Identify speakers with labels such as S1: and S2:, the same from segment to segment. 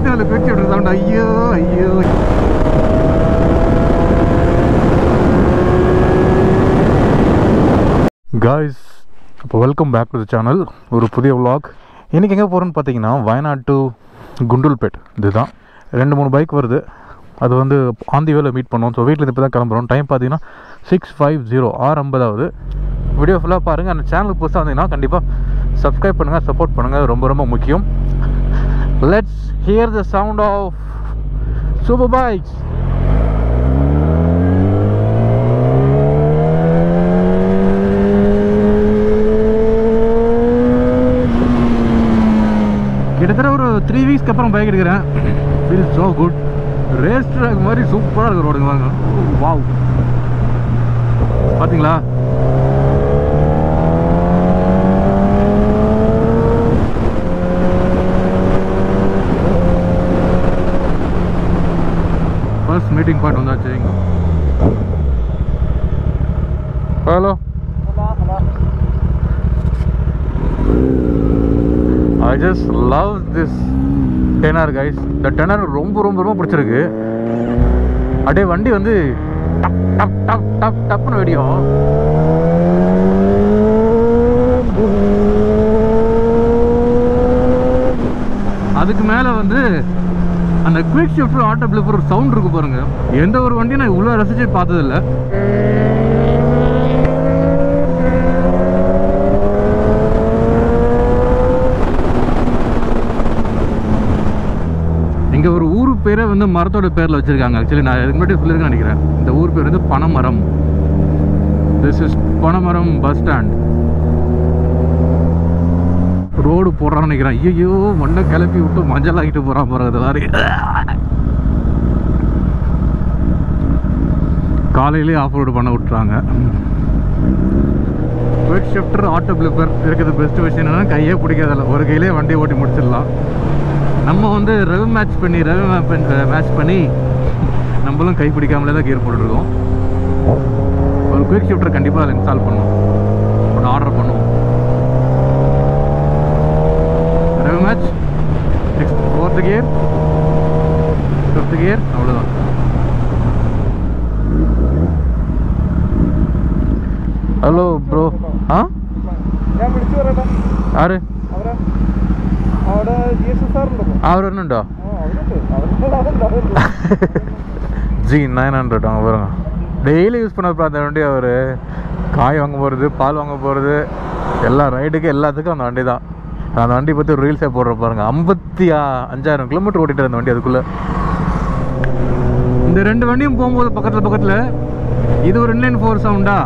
S1: பார்த்தேன் அதில் quick shifter sound. ஐயோ ஐயோ. காய்ஸ், இப்போ welcome back to the channel. ஒரு புதிய vlog. இன்றைக்கி எங்கே போகிறோன்னு பார்த்தீங்கன்னா வயநாடு டு குண்டுல்பேட். இதுதான் 2-3 பைக் வருது. அது வந்து ஆந்தி வேலை மீட் பண்ணோம். ஸோ வீட்டில் இப்போ தான் கிளம்புறோம். டைம் பார்த்தீங்கன்னா 6:50 6:50. வீடியோ ஃபுல்லாக பாருங்கள். அந்த சேனலுக்கு புதுசாக வந்தீங்கன்னா கண்டிப்பாக சப்ஸ்கிரைப் பண்ணுங்கள், சப்போர்ட் பண்ணுங்கள். ரொம்ப ரொம்ப முக்கியம். Let's hear the sound of super bikes. கிட்டத்தட்ட ஒரு 3 வீக்ஸ்க்கு அப்புறம் பைக் எடுக்கிறேன். Feel so good. Race track மாதிரி சூப்பராக இருக்கிற ரோடுங்க. வாங்க. வாவ், பார்த்தீங்களா? ஃபர்ஸ்ட் மீட்டிங் பாயிண்ட் வந்தாச்சு. Hello. I just love this tenor guys. இந்த tenor ரொம்ப ரொம்ப ரொம்ப பிடிச்சிருக்கு. அப்படியே வண்டி வந்து டப் டப் டப் டப் டப்னு வெடியும். அதுக்கு மேலே வந்து அந்த குயிக் ஷிஃப்டர் ஆட்டோ பிளிப்பர் ஒரு சவுண்ட் இருக்கு பாருங்க. எந்த ஒரு வண்டியும் நான் இவ்வளோ ரசிச்சு பார்த்ததில்லை. இங்கே ஒரு ஊர் பேரை வந்து மரத்தோட பேரில் வச்சுருக்காங்க. ஆக்சுவலி நான் இதுக்கு முன்னாடி சொல்லியிருக்கேன் நினைக்கிறேன். இந்த ஊர் பேர் வந்து பனைமரம். திஸ் இஸ் பனைமரம் பஸ் ஸ்டாண்ட். ரோடு போடுறான்னு நினைக்கிறேன். ஐயோ, மண்ணை கிளப்பி விட்டு மஞ்சள் ஆகிட்டு போகிறான் போகிறது மாதிரி. காலையிலே ஆஃப் ரோடு பண்ண விட்டுறாங்க. குயிக் ஷிஃப்டர் ஆட்டோ பிளிப்பர் இருக்கிறது பெஸ்ட் விஷயம் என்னன்னா கையே பிடிக்காதில்ல. ஒரு கையிலே வண்டியை ஓட்டி முடிச்சிடலாம். நம்ம வந்து ரெவ் மேட்ச் பண்ணி நம்மளும் கை பிடிக்காமலே தான் கியர் போட்டுருக்கோம். ஒரு குயிக் ஷிஃப்டர் கண்டிப்பாக அதில் இன்ஸ்டால் பண்ணணும். ஒன்று ஆர்டர் பண்ணுவோம். Rev match, 4th gear, 5th gear, அவ்வளோதான். Hello bro. ஆ யாரு? அவர் வரணுண்டா? G900 அவங்க பாருங்க. டெய்லி யூஸ் பண்ண அந்த வண்டி. அவர் காய் வாங்க போகிறது, பால் வாங்க போகிறது, எல்லா ரைடுக்கு எல்லாத்துக்கும் அந்த வண்டி தான். அந்த வண்டி பற்றி ஒரு ரீல்ஸே போடுற பாருங்க. 55,000 கிலோமீட்டர் ஓட்டிட்டு அந்த வண்டி. அதுக்குள்ளே இந்த 2 வண்டியும் போகும்போது பக்கத்தில் இது ஒரு இன்லைன் 4 சவுண்டா,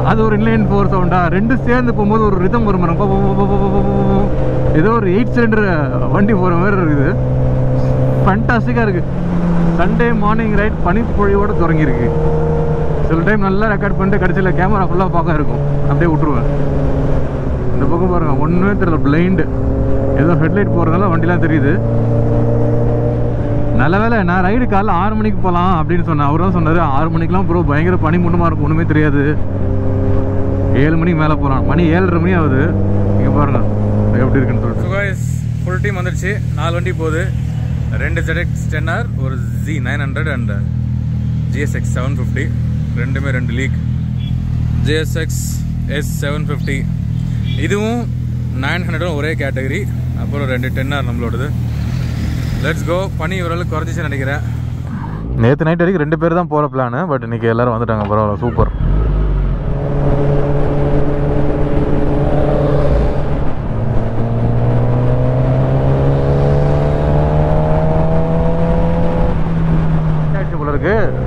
S1: அது ஒரு இன்லைன் 4 சவுண்டா, 2 சேர்ந்து போகும்போது ஒரு ரிதம் வரும். ஏதோ ஒரு 8 சிலிண்டர் வண்டி போகிற மாதிரி இருக்குது. ஃபண்டாஸ்டிக்காக இருக்குது. சண்டே மார்னிங் ரைட் பனிப்பொழியோடு தொடங்கியிருக்கு. சில டைம் நல்லா ரெக்கார்ட் பண்ணிட்டு கடைசியில் கேமரா ஃபுல்லாக பார்க்க இருக்கும். அப்படியே விட்ருவேன். இந்த பக்கம் பாருங்கள், ஒன்றுமே தெரியல, பிளைண்டு. ஏதோ ஹெட்லைட் போகிறதால வண்டிலாம் தெரியுது. நல்ல வேலை நான் ரைடு காலைல 6 மணிக்கு போகலாம் அப்படின்னு சொன்னேன். அவர் தான் சொன்னார் 6 மணிக்கெலாம் ப்ரோ பயங்கர பனி முன்னமாக இருக்கும், ஒன்றுமே தெரியாது. 7 மணிக்கு மேலே போகலாம். மணி 7:30 மணி ஆகுது. இங்கே பாருங்கள் எப்படி இருக்குன்னு சொல்லிட்டு. சுகாய்ஸ் ஃபுல் டீம் வந்துடுச்சு. 4 வண்டி போகுது. 2 ZX Tenor, ஒரு G900 அண்ட் GSX 750. ரெண்டுமே 2 லீக். GSX S750 இதுவும் 900 ஒரே கேட்டகரி. அப்புறம் 2 Tenor நம்மளோடது. Let's go. பனி ஓரளவுக்கு குறைஞ்சிச்சுன்னு நினைக்கிறேன். நேற்று நைட் வரைக்கும் 2 பேர் தான் போகிற பிளானு. பட் இன்றைக்கி எல்லோரும் வந்துட்டாங்க. பரவாயில்ல, சூப்பர்.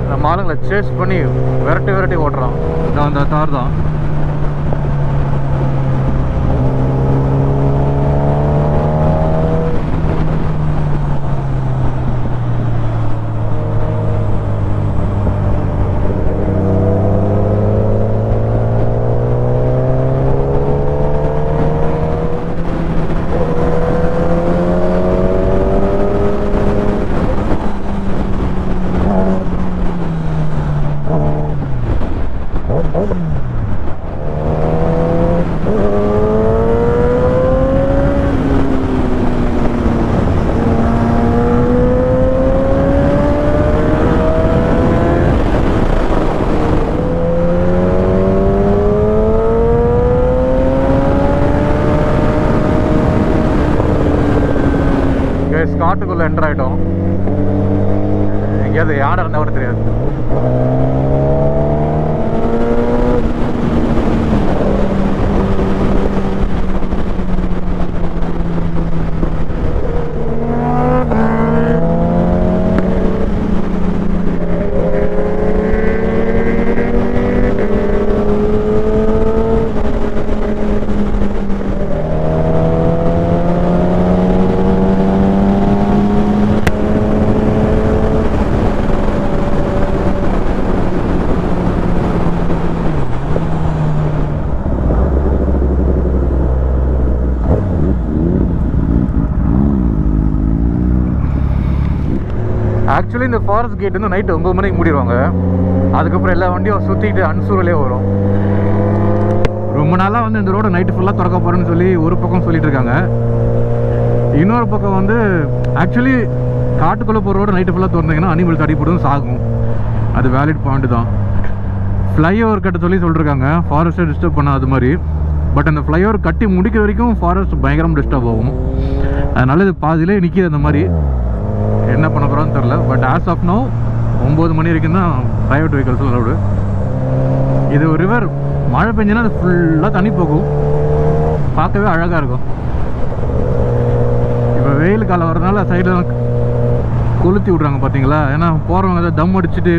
S1: நம்ம ஆளுங்களை சேஸ் பண்ணி விரட்டி ஓட்டுறான். அந்த தார் தான். ஆல்மோஸ்ட் காட்டுக்குள்ளே என்டர் ஆகிட்டோம். எங்கேயாவது யானை இருந்தால் கூட தெரியாது. ஆக்சுவலி இந்த ஃபாரஸ்ட் கேட் வந்து நைட்டு 9 மணிக்கு மூடிடுவாங்க. அதுக்கப்புறம் எல்லா வண்டியும் சுற்றிட்டு அன்சூரலே வரும். ரொம்ப நாளாக வந்து இந்த ரோடு நைட்டு ஃபுல்லாக திறக்க போகிறேன்னு சொல்லி ஒரு பக்கம் சொல்லிட்டு இருக்காங்க. இன்னொரு பக்கம் வந்து ஆக்சுவலி காட்டுக்குள்ளே போகிற ரோடு நைட்டு ஃபுல்லாக திறந்தீங்கன்னா அனிமல் தடிப்படும் சாகும். அது வேலிட் பாயிண்ட் தான். ஃப்ளைஓவர் கட்ட சொல்லி சொல்லியிருக்காங்க, ஃபாரஸ்ட்டை டிஸ்டர்ப் பண்ண அது மாதிரி. பட் அந்த ஃப்ளைஓவர் கட்டி முடிக்கிற வரைக்கும் ஃபாரஸ்ட் பயங்கரம் டிஸ்டர்ப் ஆகும். அதனால இது பாதியிலே நிற்கிது. அந்த மாதிரி என்ன பண்ண போகிறான்னு தெரில. பட் ஆஸ் ஆஃப் நோ 9 மணி வரைக்கும் தான் ப்ரைவேட் வெஹிக்கல்ஸ் அலவுடு. இது ஒரு ரிவர், மழை பெஞ்சுன்னா அது ஃபுல்லாக தண்ணி போகும், பார்க்கவே அழகாக இருக்கும். இப்போ வெயில் காலம் வரதுனால சைடில் கொளுத்தி விட்றாங்க பார்த்தீங்களா. ஏன்னா போகிறவங்க ஏதாவது தம் அடிச்சுட்டு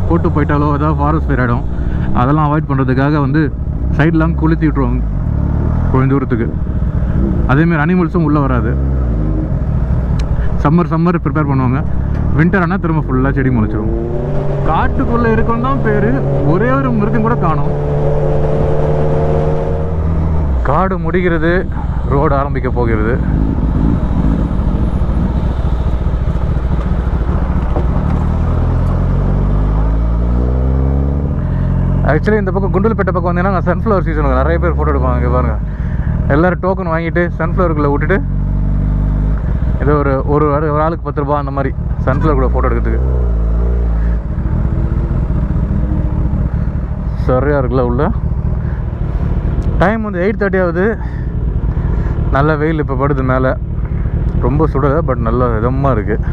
S1: போட்டு போயிட்டாலோ ஏதாவது ஃபாரஸ்ட் ஃபயர் ஆகிடும். அதெல்லாம் அவாய்ட் பண்ணுறதுக்காக வந்து சைட்லாம் கொளுத்தி விட்ருவாங்க கொஞ்சம் தூரத்துக்கு. அதேமாதிரி அனிமல்ஸும் உள்ளே வராது. சம்மர் ப்ரிப்பேர் பண்ணுவாங்க. வின்டர் ஆனால் திரும்ப ஃபுல்லாக செடி முளைச்சிடும். காட்டுக்குள்ளே இருக்கணும் தான் பேர், ஒரே ஒரு மிருகம் கூட காணும். காடு முடிகிறது, ரோடு ஆரம்பிக்க போகிறது. ஆக்சுவலி இந்த பக்கம் குண்டல்பேட்டை பக்கம் வந்தீங்கன்னா சன்ஃப்ளவர் சீசனுக்கு நிறைய பேர் ஃபோட்டோ எடுப்பாங்க. இங்கே பாருங்கள், எல்லோரும் டோக்கன் வாங்கிட்டு சன்ஃப்ளவருக்குள்ளே விட்டுட்டு ஏதோ ஒரு ஆளுக்கு 10 ரூபா அந்த மாதிரி சன்ஃப்ளவர் கூட ஃபோட்டோ எடுக்கிறதுக்கு. சரியாக இருக்குல்ல உள்ள. டைம் வந்து 8:30 ஆகுது. நல்ல வெயில் இப்போ படுது மேலே. ரொம்ப சுடலை, பட் நல்ல இதமாக இருக்குது.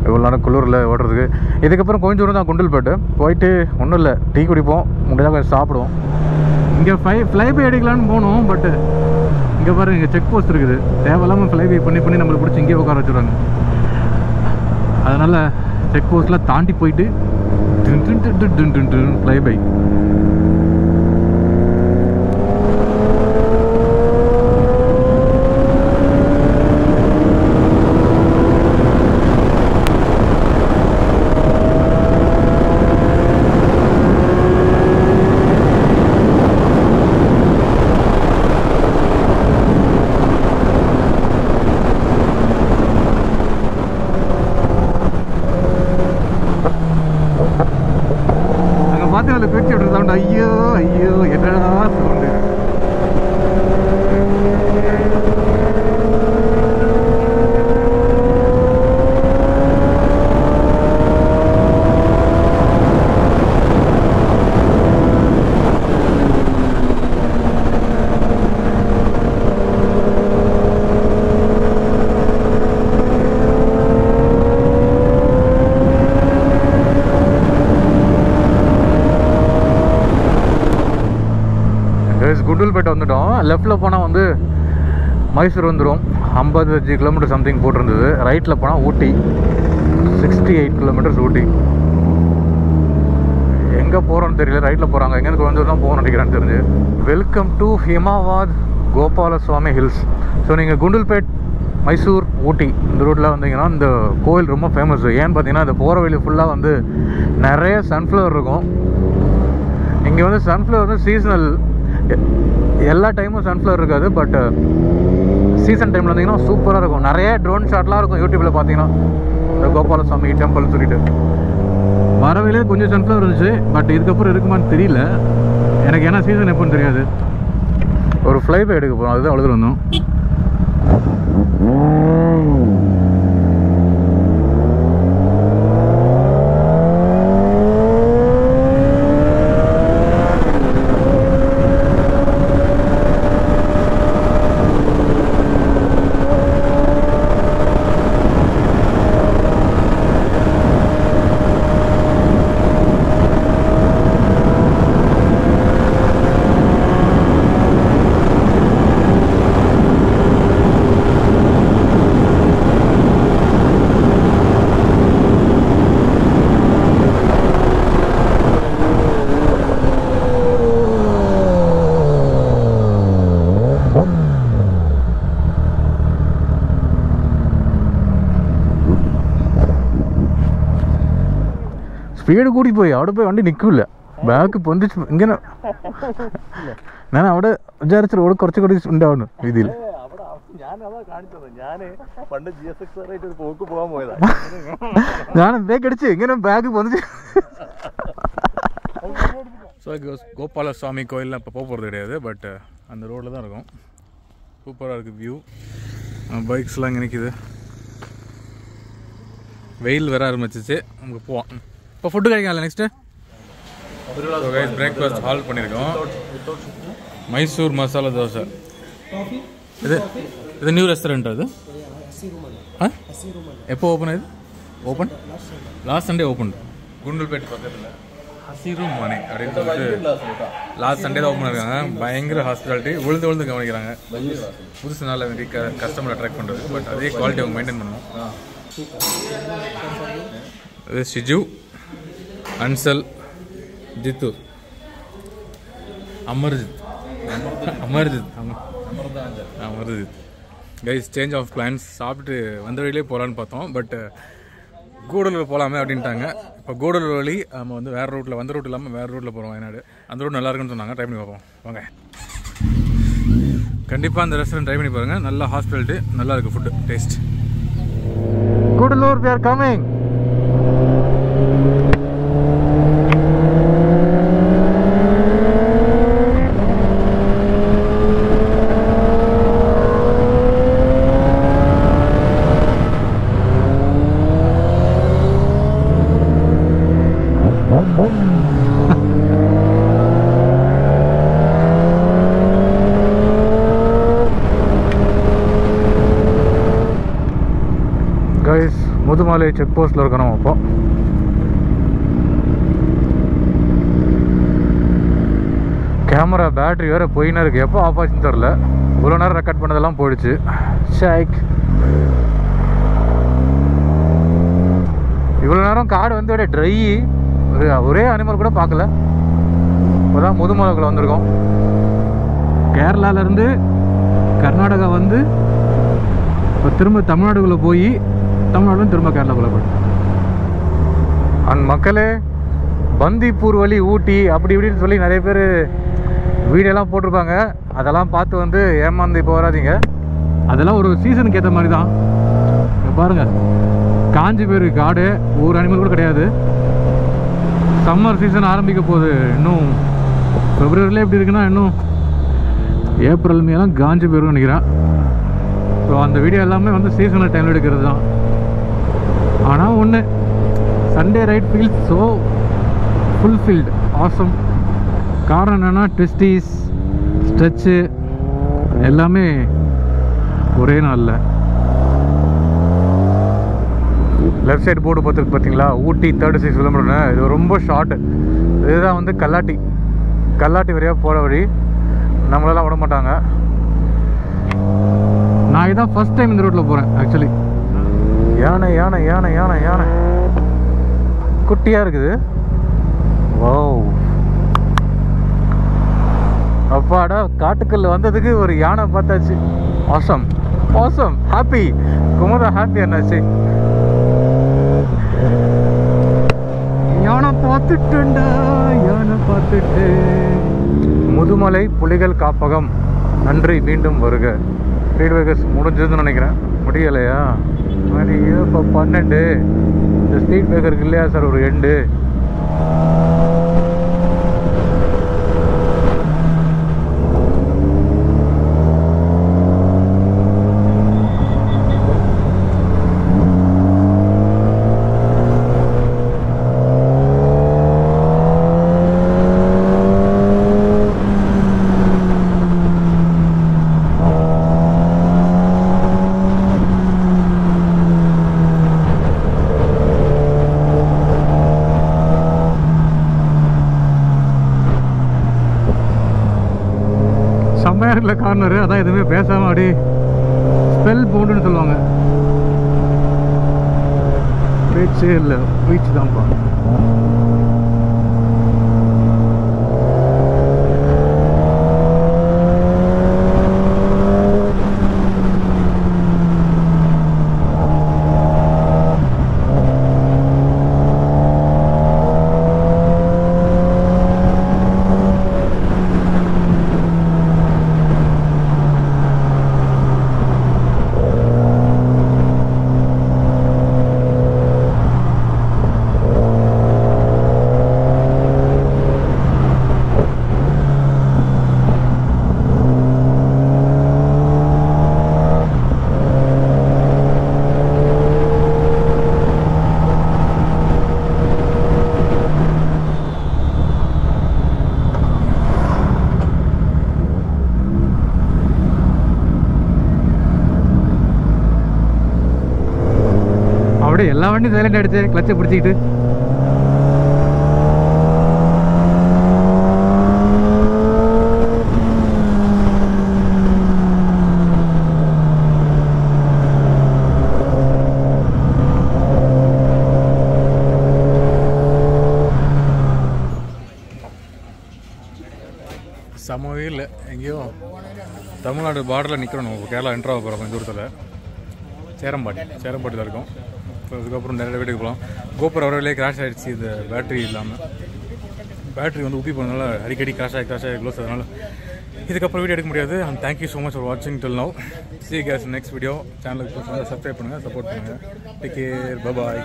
S1: இவ்வளோ நேரம் குளிரில் ஓடுறதுக்கு. இதுக்கப்புறம் கொஞ்சம் தூரம் தான் குண்டல்பேட்டு. போயிட்டு ஒன்றும் இல்லை, டீ குடிப்போம், முடிஞ்சால் கொஞ்சம் சாப்பிடுவோம். இங்கே ஃப்ளைபை அடிக்கலான்னு போனோம். பட்டு இங்கே பாருங்க, இங்கே செக் போஸ்ட் இருக்குது. தேவையில்லாமல் ஃப்ளைபை பண்ணி நம்மளை பிடிச்சி இங்கேயே உட்கார வச்சுருவாங்க. அதனால் செக் போஸ்ட்டில் தாண்டி போயிட்டு ஃப்ளைபை. பிரிச்சு விடுற சவுண்ட், ஐயோ ஐயோ என்னடா சவுண்டு. குண்டல்பேட்டை வந்துட்டோம். லெஃப்டில் போனால் வந்து மைசூர் வந்துடும். 55 கிலோமீட்டர் சம்திங் போட்டிருந்தது. ரைட்டில் போனால் ஊட்டி, 68 கிலோமீட்டர்ஸ் ஊட்டி. எங்கே போகிறோன்னு தெரியல. ரைட்டில் போகிறாங்க, எங்கேருந்து கொஞ்சம் தான் போகணும்னு நினைக்கிறேன்னு தெரிஞ்சு. Welcome to Himavad Gopalaswamy hills. So நீங்கள் குண்டல்பேட், மைசூர், ஊட்டி இந்த ரூட்டில் வந்தீங்கன்னா இந்த கோவில் ரொம்ப ஃபேமஸ். ஏன்னு பார்த்தீங்கன்னா இந்த போகிற வழி ஃபுல்லாக வந்து நிறைய சன்ஃப்ளவர் இருக்கும். இங்கே வந்து சன்ஃப்ளவர் வந்து சீசனல், எல்லா டைமும் சன்ஃப்ளவர் இருக்காது. பட் சீசன் டைமில் வந்தீங்கன்னா சூப்பராக இருக்கும். நிறைய ட்ரோன் ஷாட்லாம் இருக்கும் யூடியூப்பில் பார்த்தீங்கன்னா. இந்த கோபாலசுவாமி டெம்பிள்னு சொல்லிட்டு வரவையிலே கொஞ்சம் சன்ஃப்ளவர் இருந்துச்சு. பட் இதுக்கப்புறம் இருக்குமான்னு தெரியல எனக்கு, ஏன்னா சீசன் எப்போன்னு தெரியாது. ஒரு ஃப்ளைபை எடுக்க போகிறோம், அதுதான் அழுதுட்டு வந்தோம். സ്പീഡ് കൂടിപ്പോയി. അവിടെ പോയി വണ്ടി നിൽക്കില്ല, ബാക്ക് പൊന്തിച്ച് ഇങ്ങനെ. ഞാൻ അവിടെ വിചാരിച്ചു റോഡ് കുറച്ചുകൂടി ഉണ്ടാവുന്നു രീതിയിൽ. ഞാൻ ബാഗ് അടിച്ച് ഇങ്ങനെ ബാഗ് പൊന്തിച്ച്. ஸோ கோபாலசுவாமி கோயிலெலாம் இப்போ போக போகிறது கிடையாது, பட் அந்த ரோடில் தான் இருக்கும். சூப்பராக இருக்குது வியூ. பைக்ஸ்லாம் இங்கே நிற்கிது. வெயில் வர ஆரம்பிச்சிச்சு, நமக்கு போவோம். இப்போ ஃபுட்டு கிடைக்காதுல்ல நெக்ஸ்ட்டு. பிரேக்ஃபாஸ்ட் ஹால் பண்ணியிருக்கோம். மைசூர் மசாலா தோசை. இது நியூ ரெஸ்டாரண்ட். அது எப்போ ஓப்பன் ஆகுது? Open last Sunday open. Gundlupet பக்கத்தில் ஹசிரும் மனை அப்படின்னு சொல்லிட்டு லாஸ்ட் சண்டே தான் ஓப்பன் இருக்காங்க. பயங்கர ஹாஸ்பிட்டாலிட்டி, விழுந்து கவனிக்கிறாங்க. புதுசு நாளில் வந்து கஸ்டமர் அட்ராக்ட் பண்ணுறது, பட் அதே குவாலிட்டி அவங்க மெயின்டைன் பண்ணுவோம். இது Shiju, Ansal, Jithu, Amarjit guys. Change of plans. சாப்பிட்டு வந்த வழியிலே போகலான்னு பார்த்தோம், பட் கூடலூர் போகலாமே அப்படின்ட்டாங்க. இப்போ கூடலூர் வழி நம்ம வந்து வேறு ரூட்டில், வந்த ரூட் இல்லாமல் வேறு ரூட்டில் போகிறோம் வயநாடு. அந்த ரூட் நல்லா இருக்குன்னு சொன்னாங்க. ட்ரை பண்ணி பார்ப்போம் வாங்க. கண்டிப்பாக அந்த ரெஸ்டாரண்ட் ட்ரை பண்ணி பாருங்கள். நல்லா ஹாஸ்பிட்டாலிட்டி, நல்லா இருக்குது food taste. Gudalur we are coming. Guys, Mudumalai check போஸ்ட்டில் இருக்கணும். அப்போ கேமரா பேட்ரி வேறு போயின்னு இருக்குது. எப்போ ஆஃப் ஆச்சுன்னு தெரில. இவ்வளோ நேரம் ரெக்கார்ட் பண்ணதெல்லாம் போயிடுச்சு. ஷேக் இவ்வளோ நேரம் காடு வந்து அப்படியே ட்ரை. ஒரே அனிமல் கூட பார்க்கல. இப்போதான் முதுமலைக்குள்ள வந்திருக்கோம். கேரளாவிலேருந்து கர்நாடகா வந்து இப்போ திரும்ப தமிழ்நாடுக்குள்ளே போய் தமிழ்நாடு திரும்ப கேரளாக்குள்ளே போய் அந்த மக்களே பந்திப்பூர் வழி ஊட்டி அப்படி இப்படின்னு சொல்லி நிறைய பேர் வீடியோலாம் போட்டிருப்பாங்க. அதெல்லாம் பார்த்து வந்து ஏமாந்து இப்போ வராதிங்க. அதெல்லாம் ஒரு சீசனுக்கு ஏற்ற மாதிரி தான். பாருங்கள், காஞ்சி பேர் காடு, ஒரு அனிமல் கூட கிடையாது. சம்மர் சீசன் ஆரம்பிக்க போகுது. இன்னும் பிப்ரவரியில் எப்படி இருக்குன்னா இன்னும் ஏப்ரல் மேலாம் காஞ்சி போயிருன்னு நினைக்கிறேன். ஸோ அந்த வீடியோ எல்லாமே வந்து சீசனல் டைமில் எடுக்கிறது தான். ஆனால் ஒன்று, Sunday right feel so fulfilled, awesome. காரணம் என்னென்னா ட்விஸ்டீஸ், ஸ்ட்ரெச்சு எல்லாமே ஒரே நாளில். லெஃப்ட் சைடு போர்டு பார்த்துருக்கு பார்த்தீங்களா, ஊட்டி 36 கிலோமீட்டர்னு. இது ரொம்ப ஷார்ட்டு. இதுதான் வந்து கல்லாட்டி வரையாக போகிற வழி. நம்மளெல்லாம் விட மாட்டாங்க. நான் இதான் ஃபர்ஸ்ட் டைம் இந்த ரோட்டில் போகிறேன் ஆக்சுவலி. யானை யானை யானை யானை யானை குட்டியாக இருக்குது. ஓ அப்பாடா, காட்டுக்கல்ல வந்ததுக்கு ஒரு யானை பார்த்தாச்சு. Awesome awesome, happy. Kumudha happy என்னாச்சு. யானை பார்த்துட்டுண்டா, யானை பார்த்துட்டு. முதுமலை புலிகள் காப்பகம், நன்றி, மீண்டும் வருக. ஸ்பீட் பிரேக்கர்ஸ் முடிஞ்சதுன்னு நினைக்கிறேன். முடியலையா? மாதிரி இப்போ 12. இந்த ஸ்பீட் பிரேக்கருக்கு இல்லையா சார் ஒரு எண்டு? செம்மையாக கார்னரு. அதான் எதுவுமே பேசாமல் அப்படியே ஸ்பெல் போண்டுன்னு சொல்லுவாங்க. பேச்சே இல்லை, பீச் தான்ப்பா. அப்படியே எல்லா வண்டியும் சைலண்ட் ஆகிடுச்சு கிளச்சை பிடிச்சிக்கிட்டு. சமவே இல்லை, எங்கேயோ தமிழ்நாடு பார்டரில் நிற்கிறோம். நம்ம கேரளா என்ட்ரு ஆக போகிறோம் கொஞ்சம் தூரத்தில். சேரம்பாட்டி தான் இருக்கும். ஸோ அதுக்கப்புறம் நிறைய வீட்டுக்கு போகலாம். கோபுரம் வரவிலே கிராஷ் ஆகிடுச்சு. இந்த பேட்டரி இல்லாமல் பேட்டரி வந்து உப்பி போனதுனால அடிக்கடி கிராஷ் ஆகி க்ளோஸ். அதனால் இதுக்கப்புறம் வீடியோ எடுக்க முடியாது. And thank you so much for வாட்சிங் till now. See you guys in next video. சேனலுக்கு சப்ஸ்கிரைப் பண்ணுங்கள், சப்போர்ட் பண்ணுங்கள். டேக் கேர், பை பாய்.